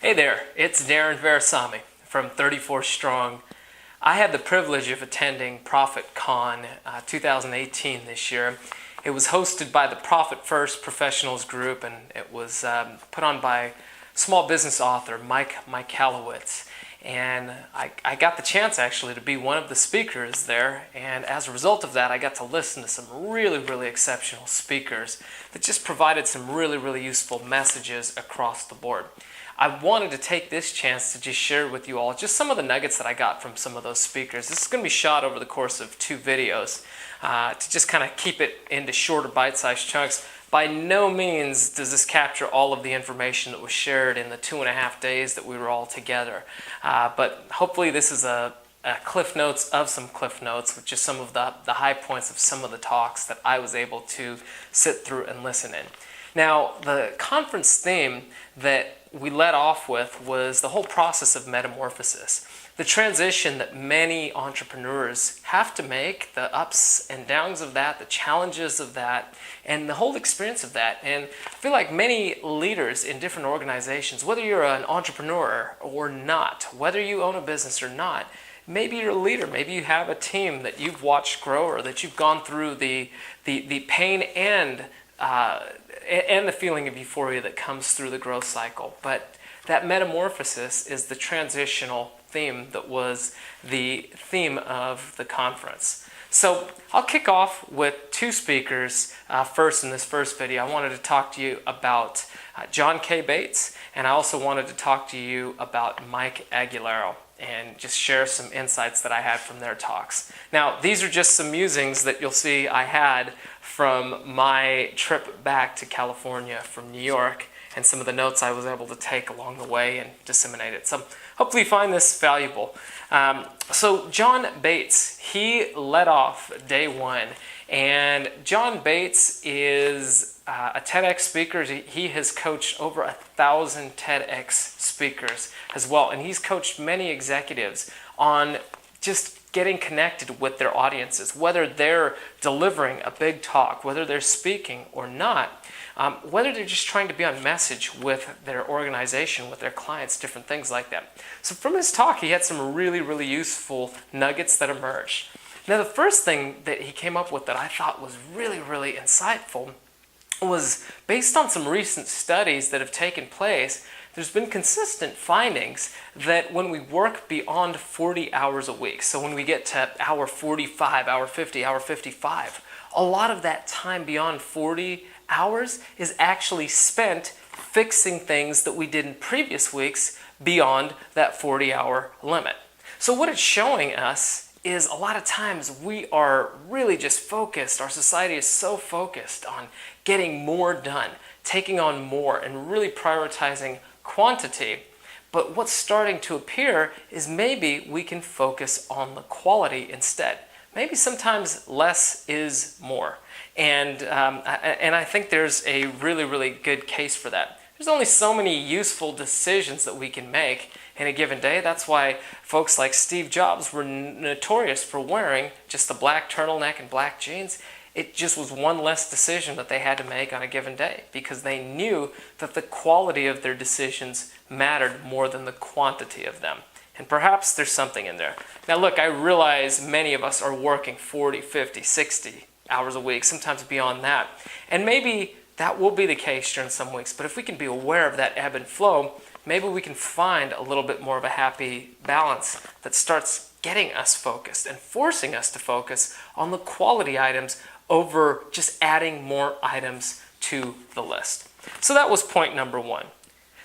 Hey there, it's Darren Virassammy from 34 Strong. I had the privilege of attending ProfitCON 2018 this year. It was hosted by the Profit First Professionals Group, and it was put on by small business author Michalowicz. And I got the chance actually to be one of the speakers there, and as a result of that I got to listen to some really exceptional speakers that just provided some really useful messages across the board. I wanted to take this chance to just share with you all just some of the nuggets that I got from some of those speakers. This is going to be shot over the course of 2 videos to just kind of keep it into shorter bite-sized chunks. By no means does this capture all of the information that was shared in the 2.5 days that we were all together. But hopefully this is a cliff notes of some cliff notes with just some of the high points of some of the talks that I was able to sit through and listen in. Now, the conference theme that we led off with was the whole process of metamorphosis. The transition that many entrepreneurs have to make, the ups and downs of that, the challenges of that, and the whole experience of that. And I feel like many leaders in different organizations, whether you're an entrepreneur or not, whether you own a business or not, maybe you're a leader, maybe you have a team that you've watched grow or that you've gone through the pain and the feeling of euphoria that comes through the growth cycle. But that metamorphosis is the transitional theme that was the theme of the conference. So I'll kick off with 2 speakers first in this first video. I wanted to talk to you about John K. Bates, and I also wanted to talk to you about Mike Agugliaro and just share some insights that I had from their talks. Now, these are just some musings that you'll see I had from my trip back to California from New York and some of the notes I was able to take along the way and disseminate it. So hopefully you find this valuable. So John Bates, he led off day 1, and John Bates is a TEDx speaker. He has coached over 1,000 TEDx speakers as well, and he's coached many executives on just getting connected with their audiences, whether they're delivering a big talk, whether they're speaking or not, whether they're just trying to be on message with their organization, with their clients, different things like that. So from his talk, he had some really useful nuggets that emerged. Now, the first thing that he came up with that I thought was really insightful was based on some recent studies that have taken place. There's been consistent findings that when we work beyond 40 hours a week, so when we get to hour 45, hour 50, hour 55, a lot of that time beyond 40 hours is actually spent fixing things that we did in previous weeks beyond that 40-hour limit. So what it's showing us is a lot of times we are really just focused, our society is so focused on getting more done, taking on more, and really prioritizing quantity. But what's starting to appear is maybe we can focus on the quality instead. Maybe sometimes less is more. And I think there's a really good case for that. There's only so many useful decisions that we can make in a given day. That's why folks like Steve Jobs were notorious for wearing just the black turtleneck and black jeans. It just was one less decision that they had to make on a given day because they knew that the quality of their decisions mattered more than the quantity of them. And perhaps there's something in there. Now look, I realize many of us are working 40, 50, 60 hours a week, sometimes beyond that. And maybe that will be the case during some weeks, but if we can be aware of that ebb and flow, maybe we can find a little bit more of a happy balance that starts getting us focused and forcing us to focus on the quality items over just adding more items to the list. So that was point number 1.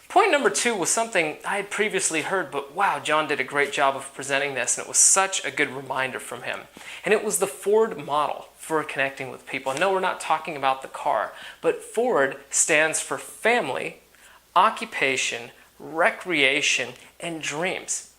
Point number 2 was something I had previously heard, but wow, John did a great job of presenting this, and it was such a good reminder from him. And it was the Ford model for connecting with people. And no, we're not talking about the car, but Ford stands for family, occupation, recreation, and dreams.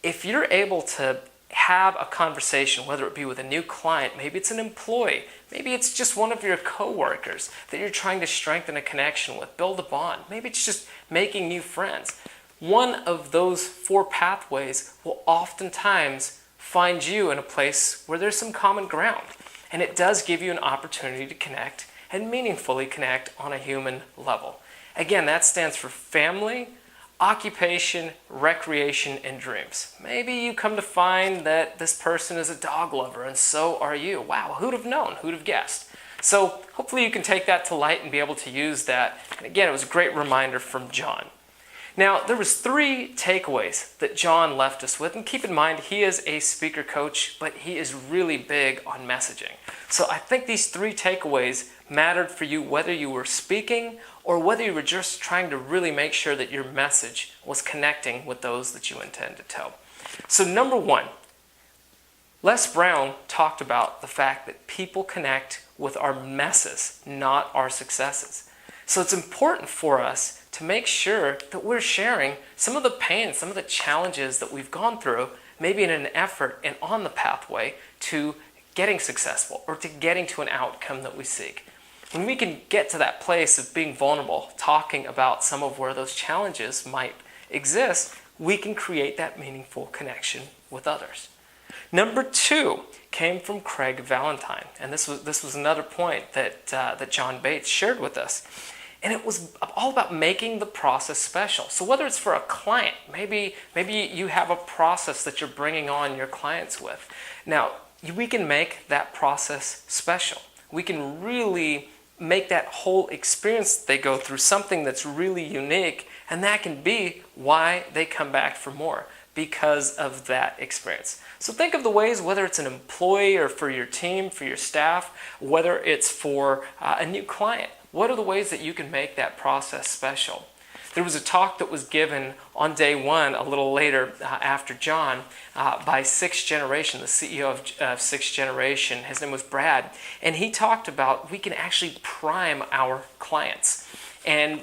If you're able to have a conversation, whether it be with a new client, maybe it's an employee, maybe it's just one of your coworkers that you're trying to strengthen a connection with, build a bond, maybe it's just making new friends. One of those 4 pathways will oftentimes find you in a place where there's some common ground, and it does give you an opportunity to connect and meaningfully connect on a human level. Again, that stands for family, occupation, recreation, and dreams. Maybe you come to find that this person is a dog lover, and so are you. Wow, who'd have known? Who'd have guessed? So hopefully you can take that to light and be able to use that. And again, it was a great reminder from John. Now, there was 3 takeaways that John left us with, and keep in mind, he is a speaker coach, but he is really big on messaging. So I think these 3 takeaways mattered for you whether you were speaking or whether you were just trying to really make sure that your message was connecting with those that you intend to tell. So number 1, Les Brown talked about the fact that people connect with our messes, not our successes. So it's important for us to make sure that we're sharing some of the pain, some of the challenges that we've gone through, maybe in an effort and on the pathway to getting successful or to getting to an outcome that we seek. When we can get to that place of being vulnerable, talking about some of where those challenges might exist, we can create that meaningful connection with others. Number 2 came from Craig Valentine, and this was another point that John Bates shared with us. And it was all about making the process special. So whether it's for a client, maybe you have a process that you're bringing on your clients with. Now, we can make that process special. We can really make that whole experience they go through something that's really unique, and that can be why they come back for more, because of that experience. So think of the ways, whether it's an employee or for your team, for your staff, whether it's for a new client. What are the ways that you can make that process special? There was a talk that was given on day 1, a little later after John, by Sixth Generation, the CEO of Sixth Generation. His name was Brad. And he talked about we can actually prime our clients and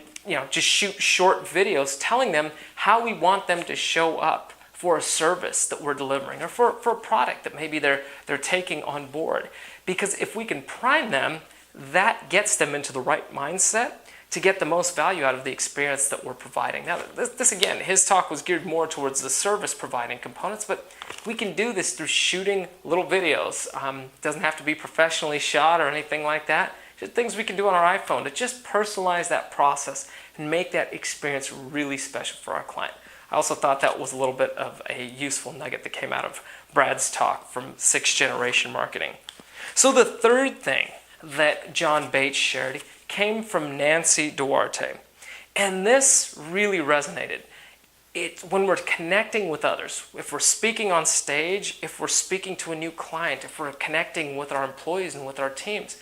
just shoot short videos telling them how we want them to show up for a service that we're delivering or for a product that maybe they're taking on board. Because if we can prime them, that gets them into the right mindset to get the most value out of the experience that we're providing. Now, this again, his talk was geared more towards the service providing components, but we can do this through shooting little videos. Doesn't have to be professionally shot or anything like that. Just things we can do on our iPhone to just personalize that process and make that experience really special for our client. I also thought that was a little bit of a useful nugget that came out of Brad's talk from Sixth Generation Marketing. So the third thing that John Bates shared came from Nancy Duarte. And this really resonated. When we're connecting with others, if we're speaking on stage, if we're speaking to a new client, if we're connecting with our employees and with our teams,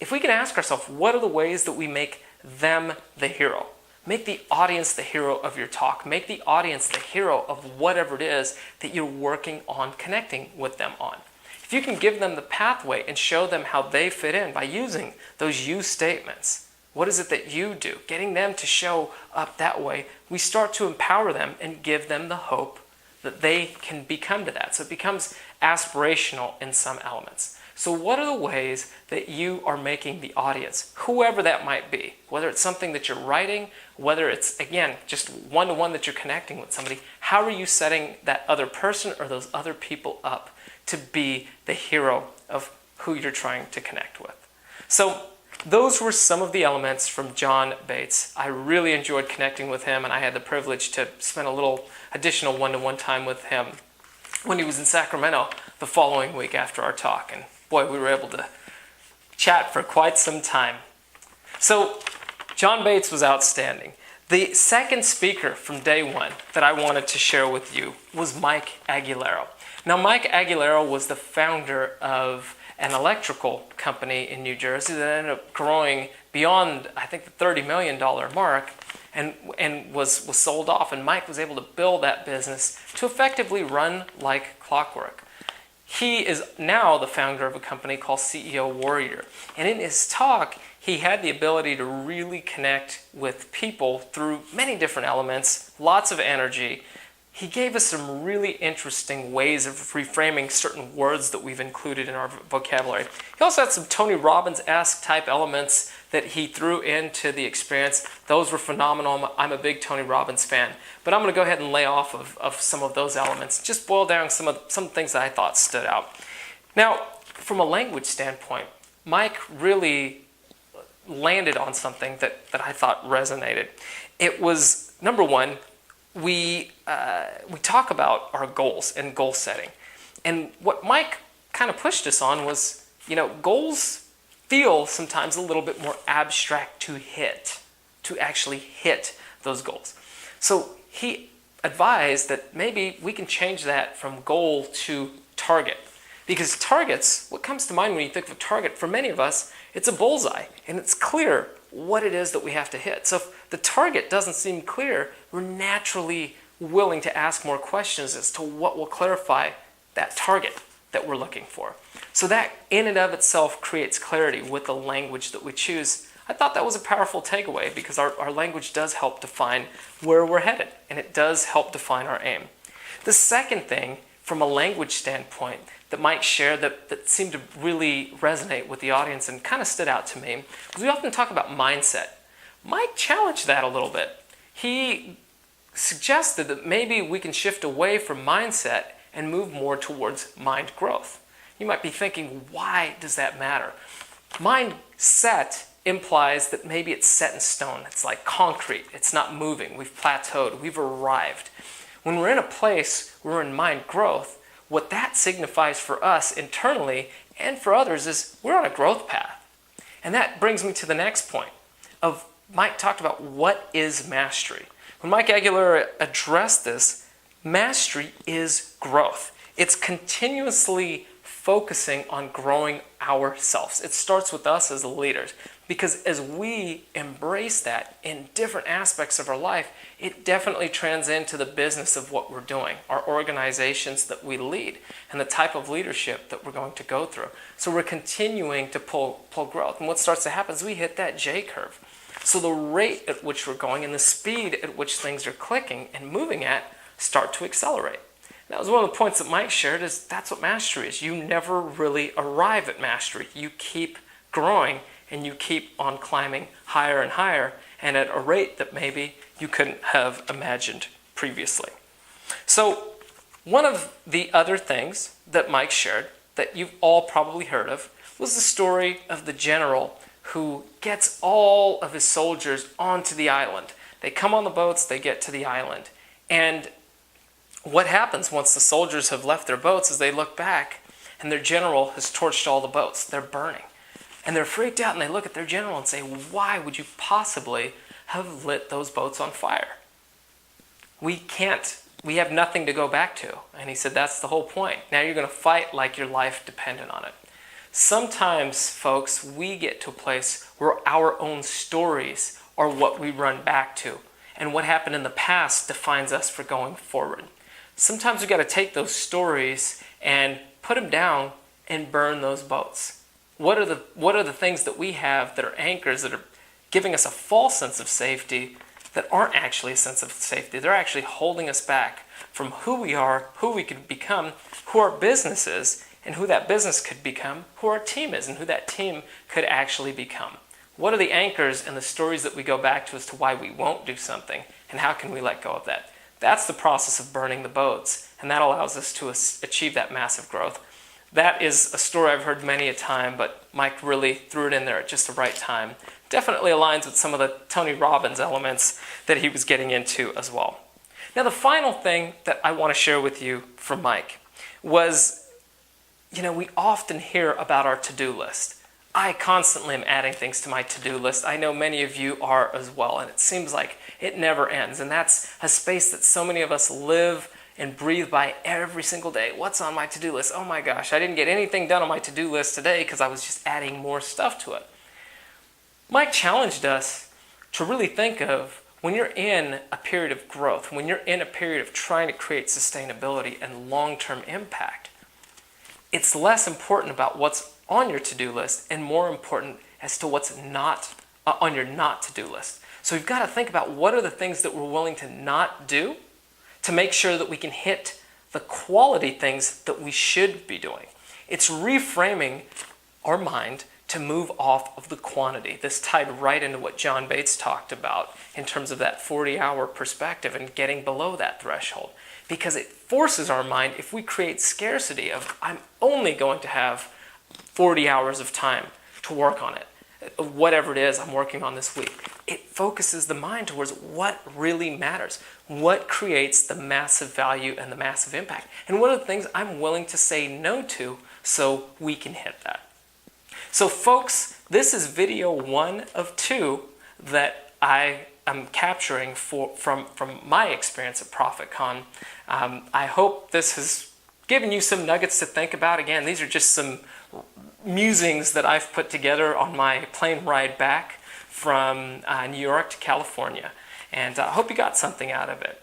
if we can ask ourselves, what are the ways that we make them the hero? Make the audience the hero of your talk. Make the audience the hero of whatever it is that you're working on connecting with them on. If you can give them the pathway and show them how they fit in by using those you statements, what is it that you do? Getting them to show up that way, we start to empower them and give them the hope that they can become to that. So it becomes aspirational in some elements. So what are the ways that you are making the audience, whoever that might be, whether it's something that you're writing, whether it's, again, just one-to-one that you're connecting with somebody, how are you setting that other person or those other people up to be the hero of who you're trying to connect with? So those were some of the elements from John Bates. I really enjoyed connecting with him, and I had the privilege to spend a little additional one-to-one time with him when he was in Sacramento the following week after our talk. And boy, we were able to chat for quite some time. So John Bates was outstanding. The second speaker from day 1 that I wanted to share with you was Mike Agugliaro. Now, Mike Agugliaro was the founder of an electrical company in New Jersey that ended up growing beyond, I think, the $30 million mark and was sold off. And Mike was able to build that business to effectively run like clockwork. He is now the founder of a company called CEO Warrior. And in his talk, he had the ability to really connect with people through many different elements, lots of energy. He gave us some really interesting ways of reframing certain words that we've included in our vocabulary. He also had some Tony Robbins-esque type elements that he threw into the experience. Those were phenomenal. I'm a big Tony Robbins fan. But I'm going to go ahead and lay off of some of those elements, just boil down some things that I thought stood out. Now, from a language standpoint, Mike really landed on something that I thought resonated. It was, number 1, we talk about our goals and goal setting. And what Mike kind of pushed us on was, goals feel sometimes a little bit more abstract to actually hit those goals. So he advised that maybe we can change that from goal to target. Because targets, what comes to mind when you think of a target, for many of us, it's a bullseye, and it's clear what it is that we have to hit. So if the target doesn't seem clear, we're naturally willing to ask more questions as to what will clarify that target that we're looking for. So that in and of itself creates clarity with the language that we choose. I thought that was a powerful takeaway because our language does help define where we're headed, and it does help define our aim. The second thing, from a language standpoint, that Mike shared that seemed to really resonate with the audience and kind of stood out to me, was we often talk about mindset. Mike challenged that a little bit. He suggested that maybe we can shift away from mindset and move more towards mind growth. You might be thinking, why does that matter? Mindset implies that maybe it's set in stone. It's like concrete. It's not moving. We've plateaued. We've arrived. When we're in a place where we're in mind growth, what that signifies for us internally and for others is we're on a growth path. And that brings me to the next point of Mike talked about what is mastery. When Mike Agugliaro addressed this, mastery is growth. It's continuously focusing on growing ourselves. It starts with us as leaders, because as we embrace that in different aspects of our life, it definitely trends into the business of what we're doing, our organizations that we lead, and the type of leadership that we're going to go through. So we're continuing to pull growth. And what starts to happen is we hit that J curve. So the rate at which we're going and the speed at which things are clicking and moving at start to accelerate. That was one of the points that Mike shared, is that's what mastery is. You never really arrive at mastery. You keep growing and you keep on climbing higher and higher, and at a rate that maybe you couldn't have imagined previously. So one of the other things that Mike shared that you've all probably heard of was the story of the general who gets all of his soldiers onto the island. They come on the boats, they get to the island. And what happens once the soldiers have left their boats is they look back and their general has torched all the boats. They're burning. And they're freaked out and they look at their general and say, why would you possibly have lit those boats on fire? We have nothing to go back to. And he said, that's the whole point. Now you're going to fight like your life depended on it. Sometimes, folks, we get to a place where our own stories are what we run back to. And what happened in the past defines us for going forward. Sometimes we've got to take those stories and put them down and burn those boats. What are the things that we have that are anchors that are giving us a false sense of safety that aren't actually a sense of safety? They're actually holding us back from who we are, who we could become, who our business is, and who that business could become, who our team is, and who that team could actually become. What are the anchors and the stories that we go back to as to why we won't do something, and how can we let go of that? That's the process of burning the boats, and that allows us to achieve that massive growth. That is a story I've heard many a time, but Mike really threw it in there at just the right time. Definitely aligns with some of the Tony Robbins elements that he was getting into as well. Now, the final thing that I want to share with you from Mike was, we often hear about our to-do list. I constantly am adding things to my to-do list. I know many of you are as well, and it seems like it never ends. And that's a space that so many of us live and breathe by every single day. What's on my to-do list? Oh my gosh, I didn't get anything done on my to-do list today because I was just adding more stuff to it. Mike challenged us to really think of when you're in a period of growth, when you're in a period of trying to create sustainability and long-term impact, it's less important about what's on your to-do list and more important as to what's not on your not to-do list. So we've got to think about what are the things that we're willing to not do to make sure that we can hit the quality things that we should be doing. It's reframing our mind to move off of the quantity. This tied right into what John Bates talked about in terms of that 40-hour perspective and getting below that threshold. Because it forces our mind, if we create scarcity of, I'm only going to have 40 hours of time to work on it, whatever it is I'm working on this week, it focuses the mind towards what really matters, what creates the massive value and the massive impact, and what are the things I'm willing to say no to so we can hit that. So folks, this is video 1 of 2 that I am capturing from my experience at ProfitCON. I hope this has given you some nuggets to think about. Again, these are just some musings that I've put together on my plane ride back from New York to California, and I hope you got something out of it.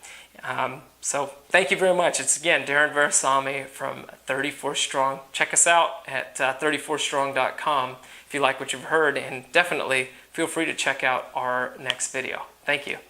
So thank you very much. It's again Darren Virassammy from 34 Strong. Check us out at 34strong.com if you like what you've heard, and definitely feel free to check out our next video. Thank you.